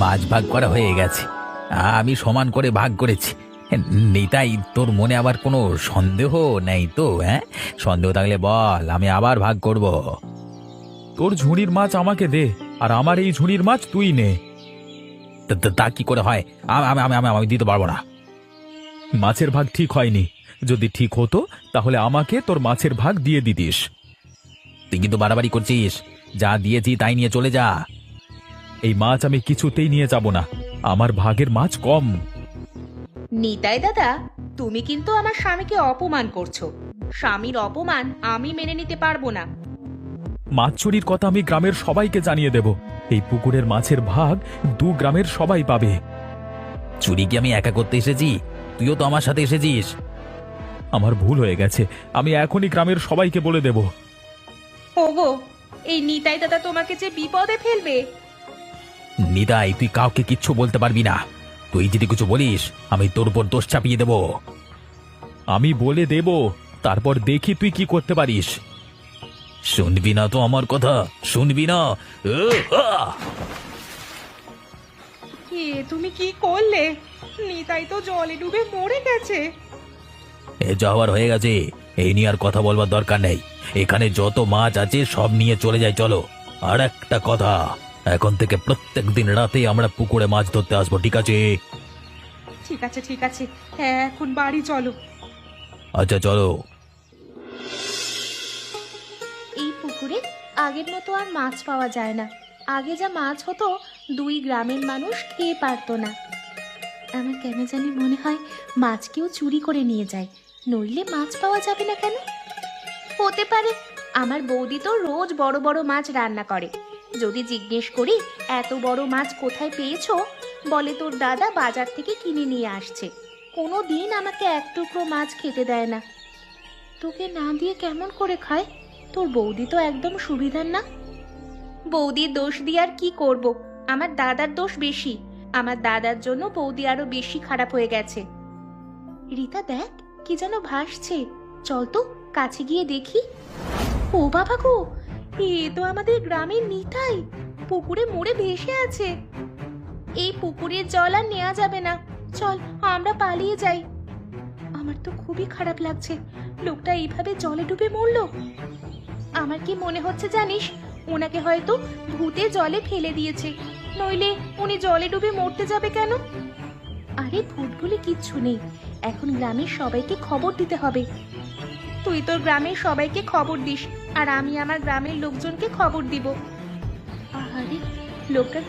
মাছ ভাগ করা হয়ে গেছে। আমি সমান করে ভাগ করেছি। নিতাই, তোর মনে আবার কোনো সন্দেহ নেই তো? হ্যাঁ, সন্দেহ থাকলে বল, আমি আবার ভাগ করব। তোর ঝুড়ির মাছ আমাকে দে, আর আমার এই ঝুড়ির মাছ তুই নে। তা কি করে হয়? আমি দিতে পারবো না। মাছের ভাগ ঠিক হয়নি। যদি ঠিক হতো তাহলে আমাকে তোর মাছের ভাগ দিয়ে দিতিস। তুই কিন্তু বাড়াবাড়ি করছিস। যা দিয়েছি তাই নিয়ে চলে যা। এই মাছ আমি কিছুতেই নিয়ে যাব না। আমার ভাগের মাছ কম। নিতাই দাদা, তুমি কিন্তু আমার স্বামীকে অপমান করছো। স্বামীর অপমান আমি মেনে নিতে পারবো না। মাছ চুরির কথা আমি গ্রামের সবাইকে জানিয়ে দেব। এই পুকুরের মাছের ভাগ 2 গ্রামের সবাই পাবে। চুরি কি আমি একা করতে এসেছি? তুইও তো আমার সাথে এসেছিস। আমার ভুল হয়ে গেছে, আমি এখনই গ্রামের সবাইকে বলে দেব। ওগো, এই নিতাই দাদা তোমাকে যে বিপদে ফেলবে। নিতাই, তুই কাউকে কিচ্ছু বলতে পারবি না। তুই যদি কিছু বলিস, আমি তোর উপর দোষ চাপিয়ে দেব। আমি বলে দেব, তারপর দেখি তুই কি করতে পারিস। শুনবি না তো আমার কথা? শুনবি না? আহ! তুমি কি করলে? নিতাই তো জলে ডুবে মরে গেছে। এ যা হওয়ার হয়ে গেছে, এই নিয়ে আর কথা বলবার দরকার নেই। এখানে যত মাছ আছে সব নিয়ে চলে যাই, চলো। আর একটা কথা, এখন থেকে প্রত্যেক দিন রাতে আমরা পুকুরে মাছ ধরতে আসবো, ঠিক আছে? ঠিক আছে, ঠিক আছে, হ্যাঁ, এখন বাড়ি চলো। আচ্ছা, চলো। এই পুকুরে আগের মতো আর মাছ পাওয়া যায় না। আগে যা মাছ হতো 2 গ্রামের মানুষ খেয়ে পারতো না। আমার কেন জানি মনে হয় মাছ কেউ চুরি করে নিয়ে যায়, নইলে মাছ পাওয়া যাবে না কেন? হতে পারে আমার বৌদি তো রোজ বড় বড় মাছ রান্না করে। যদি জিজ্ঞেস করি এত বড় মাছ কোথায় পেয়েছো, বলে তোর দাদা বাজার থেকে কিনে নিয়ে আসছে। কোনো দিন আমাকে এক টুকরো মাছ খেতে দেয় না। তোকে না দিয়ে কেমন করে খায়? তোর বৌদি তো একদম সুবিধার না। বৌদির দোষ দিয়ে আর কি করব? আমার দাদার দোষ বেশি। আমার দাদার জন্য বৌদি আরো বেশি খারাপ হয়ে গেছে। রীতা, দেখ কি যেন ভাসছে। চল তো কাছে গিয়ে দেখি। ও বাবা গো, এ তো আমাদের গ্রামের নিতাই, পুকুরে মরে ভেসে আছে। এই পুকুরের জল আর নেওয়া যাবে না। চল আমরা পালিয়ে যাই। আমার তো খুবই খারাপ লাগছে, লোকটা এইভাবে জলে ডুবে মরলো। আমার কি মনে হচ্ছে জানিস, ওনাকে হয়তো ভূতে জলে ফেলে দিয়েছে, নইলে উনি জলে ডুবে মরতে যাবে কেন? আরে ভূত বলে কিচ্ছু নেই, এখন গ্রামের সবাইকে খবর দিতে হবে। তুই তোর গ্রামের সবাইকে খবর দিস, আর আমি আমার গ্রামের লোকজনকে খবর দিব। আরে লোকটার